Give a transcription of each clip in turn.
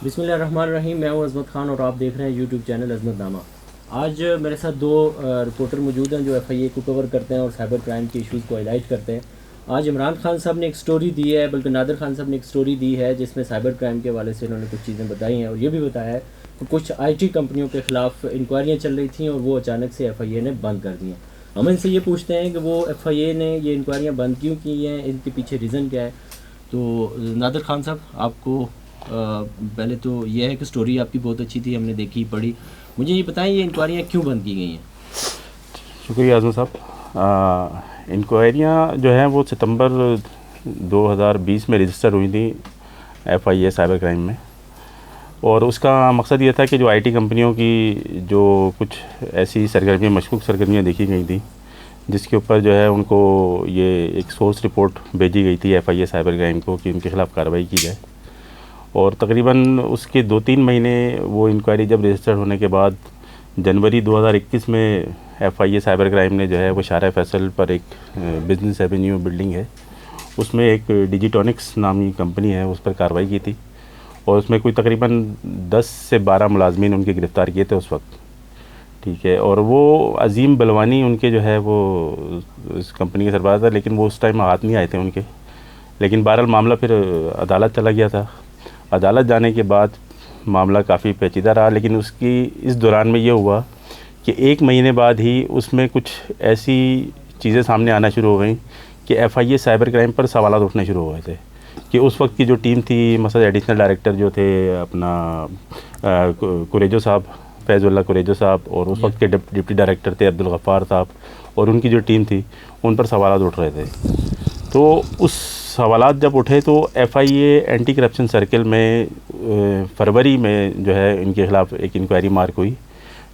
بسم اللہ الرحمن الرحیم. میں ہوں عظمت خان اور آپ دیکھ رہے ہیں یوٹیوب چینل عظمت نامہ. آج میرے ساتھ دو رپورٹر موجود ہیں جو ایف آئی اے کو کور کرتے ہیں اور سائبر کرائم کے ایشوز کو ہائی لائٹ کرتے ہیں. آج عمران خان صاحب نے ایک سٹوری دی ہے، بلکہ نادر خان صاحب نے ایک سٹوری دی ہے جس میں سائبر کرائم کے حوالے سے انہوں نے کچھ چیزیں بتائی ہیں اور یہ بھی بتایا ہے کہ کچھ آئی ٹی کمپنیوں کے خلاف انکوائریاں چل رہی تھیں اور وہ اچانک سے ایف آئی اے نے بند کر دی ہیں. ہم ان سے یہ پوچھتے ہیں کہ وہ ایف آئی اے نے یہ انکوائریاں بند کیوں کی ہیں، ان کے پیچھے ریزن کیا ہے. تو نادر خان صاحب، آپ کو پہلے تو یہ ہے کہ سٹوری آپ کی بہت اچھی تھی، ہم نے دیکھی پڑھی. مجھے یہ بتائیں یہ انکوائریاں کیوں بند کی گئی ہیں؟ شکریہ اعظم صاحب. انکوائریاں جو ہیں وہ ستمبر 2020 میں رجسٹر ہوئی تھیں F I A cyber crime میں، اور اس کا مقصد یہ تھا کہ جو آئی ٹی کمپنیوں کی جو کچھ ایسی سرگرمیاں، مشکوک سرگرمیاں دیکھی گئی تھیں جس کے اوپر جو ہے ان کو یہ ایک سورس رپورٹ بھیجی گئی تھی F I A cyber crime کو کہ ان کے خلاف کارروائی کی جائے. اور تقریباً اس کے 2-3 مہینے وہ انکوائری جب رجسٹر ہونے کے بعد جنوری 2021 میں F I A cyber crime نے جو ہے وہ شارع فیصل پر ایک بزنس ایونیو بلڈنگ ہے، اس میں ایک ڈیجیٹونکس نامی کمپنی ہے، اس پر کارروائی کی تھی. اور اس میں کوئی تقریباً 10 سے 12 ملازمین ان کے گرفتار کیے تھے اس وقت. ٹھیک ہے. اور وہ عظیم بلوانی ان کے جو ہے وہ اس کمپنی کے سربراہ تھا، لیکن وہ اس ٹائم ہاتھ نہیں آئے تھے ان کے. لیکن بہرحال معاملہ پھر عدالت چلا گیا تھا. عدالت جانے کے بعد معاملہ کافی پیچیدہ رہا، لیکن اس دوران میں یہ ہوا کہ 1 مہینے بعد ہی اس میں کچھ ایسی چیزیں سامنے آنا شروع ہو گئیں کہ F I A cyber crime پر سوالات اٹھنے شروع ہو گئے تھے کہ اس وقت کی جو ٹیم تھی، مثلا ایڈیشنل ڈائریکٹر جو تھے اپنا کوریجو صاحب، فیض اللہ کوریجو صاحب، اور اس وقت کے ڈپٹی ڈائریکٹر تھے عبدالغفار صاحب، اور ان کی جو ٹیم تھی ان پر سوالات اٹھ رہے تھے. تو اس سوالات جب اٹھے تو ایف آئی اے اینٹی کرپشن سرکل میں فروری میں جو ہے ان کے خلاف ایک انکوائری مارک ہوئی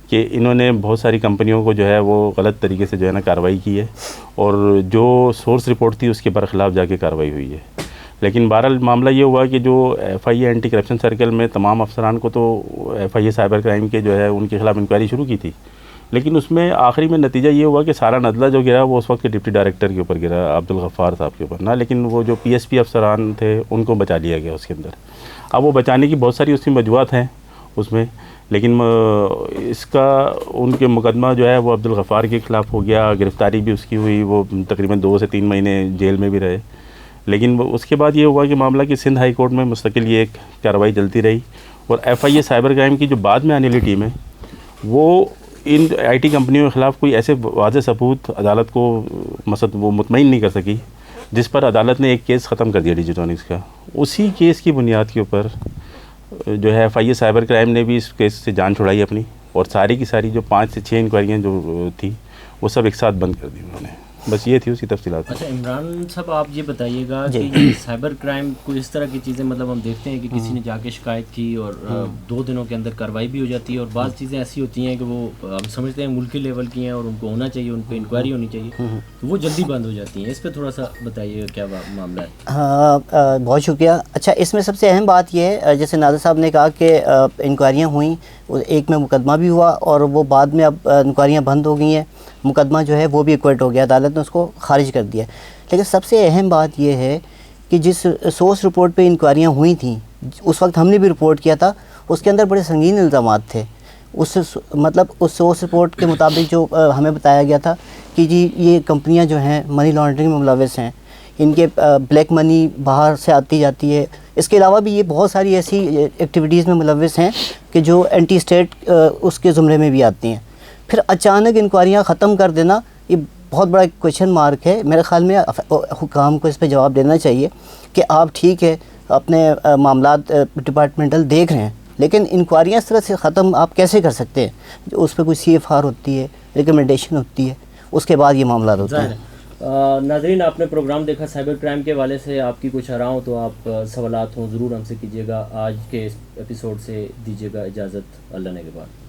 کہ انہوں نے بہت ساری کمپنیوں کو جو ہے وہ غلط طریقے سے جو ہے نا کارروائی کی ہے، اور جو سورس رپورٹ تھی اس کے برخلاف جا کے کارروائی ہوئی ہے. لیکن بہرحال معاملہ یہ ہوا کہ جو ایف آئی اے اینٹی کرپشن سرکل میں تمام افسران کو تو F I A cyber crime کے جو ہے ان کے خلاف انکوائری شروع کی تھی، لیکن اس میں آخری میں نتیجہ یہ ہوا کہ سارا ندلہ جو گرا وہ اس وقت کے ڈپٹی ڈائریکٹر کے اوپر گرا، عبدالغفار صاحب کے اوپر نہ، لیکن وہ جو پی ایس پی افسران تھے ان کو بچا لیا گیا اس کے اندر. اب وہ بچانے کی بہت ساری اس میں وجوہات ہیں اس میں، لیکن اس کا ان کے مقدمہ جو ہے وہ عبدالغفار کے خلاف ہو گیا، گرفتاری بھی اس کی ہوئی، وہ تقریباً 2 سے 3 مہینے جیل میں بھی رہے. لیکن اس کے بعد یہ ہوا کہ معاملہ کہ سندھ ہائی کورٹ میں مستقل یہ ایک کارروائی چلتی رہی، اور F I A cyber crime کی جو بعد میں آنے والی ٹیم ہے وہ ان آئی ٹی کمپنیوں کے خلاف کوئی ایسے واضح ثبوت عدالت کو وہ مطمئن نہیں کر سکی، جس پر عدالت نے ایک کیس ختم کر دیا ڈیجیٹونکس کا. اسی کیس کی بنیاد کے اوپر جو ہے F I A cyber crime نے بھی اس کیس سے جان چھڑائی اپنی، اور ساری کی ساری جو 5 سے 6 انکوائریاں جو تھیں وہ سب ایک ساتھ بند کر دی انہوں نے. بس یہ تھی اس کی تفصیلات. اچھا عمران صاحب، آپ یہ بتائیے گا کہ یہ سائبر کرائم کو اس طرح کی چیزیں، مطلب ہم دیکھتے ہیں کہ کسی نے جا کے شکایت کی اور 2 دنوں کے اندر کارروائی بھی ہو جاتی ہے، اور بعض چیزیں ایسی ہوتی ہیں کہ وہ ہم سمجھتے ہیں ملکی لیول کی ہیں اور ان کو ہونا چاہیے، ان پہ انکوائری ہونی چاہیے، تو وہ جلدی بند ہو جاتی ہیں. اس پہ تھوڑا سا بتائیے گا کیا معاملہ ہے؟ ہاں، بہت شکریہ. اچھا، اس میں سب سے اہم بات یہ ہے، جیسے نادر صاحب نے کہا کہ انکوائریاں ہوئیں، ایک میں مقدمہ بھی ہوا اور وہ بعد میں اب انکوائریاں بند ہو گئی ہیں، مقدمہ جو ہے وہ بھی ایکویٹ ہو گیا، عدالت نے اس کو خارج کر دیا. لیکن سب سے اہم بات یہ ہے کہ جس سورس رپورٹ پہ انکوائریاں ہوئی تھیں، اس وقت ہم نے بھی رپورٹ کیا تھا، اس کے اندر بڑے سنگین الزامات تھے. اس سورس رپورٹ کے مطابق جو ہمیں بتایا گیا تھا کہ جی یہ کمپنیاں جو ہیں منی لانڈرنگ میں ملوث ہیں، ان کے بلیک منی باہر سے آتی جاتی ہے. اس کے علاوہ بھی یہ بہت ساری ایسی ایکٹیویٹیز میں ملوث ہیں کہ جو اینٹی اسٹیٹ اس کے زمرے میں بھی آتی ہیں. پھر اچانک انکوائریاں ختم کر دینا، یہ بہت بڑا کویشچن مارک ہے. میرے خیال میں حکام کو اس پہ جواب دینا چاہیے کہ آپ ٹھیک ہے اپنے معاملات ڈپارٹمنٹل دیکھ رہے ہیں، لیکن انکوائریاں اس طرح سے ختم آپ کیسے کر سکتے ہیں؟ اس پہ کوئی سی ایف آر ہوتی ہے، ریکمنڈیشن ہوتی ہے، اس کے بعد یہ معاملات ہوتے ہیں. ناظرین، آپ نے پروگرام دیکھا سائبر کرائم کے حوالے سے. آپ کی کچھ آراء ہوں تو آپ سوالات ہوں ضرور ہم سے کیجیے گا. آج کے اس ایپیسوڈ سے دیجیے گا اجازت. اللہ نے کے بعد.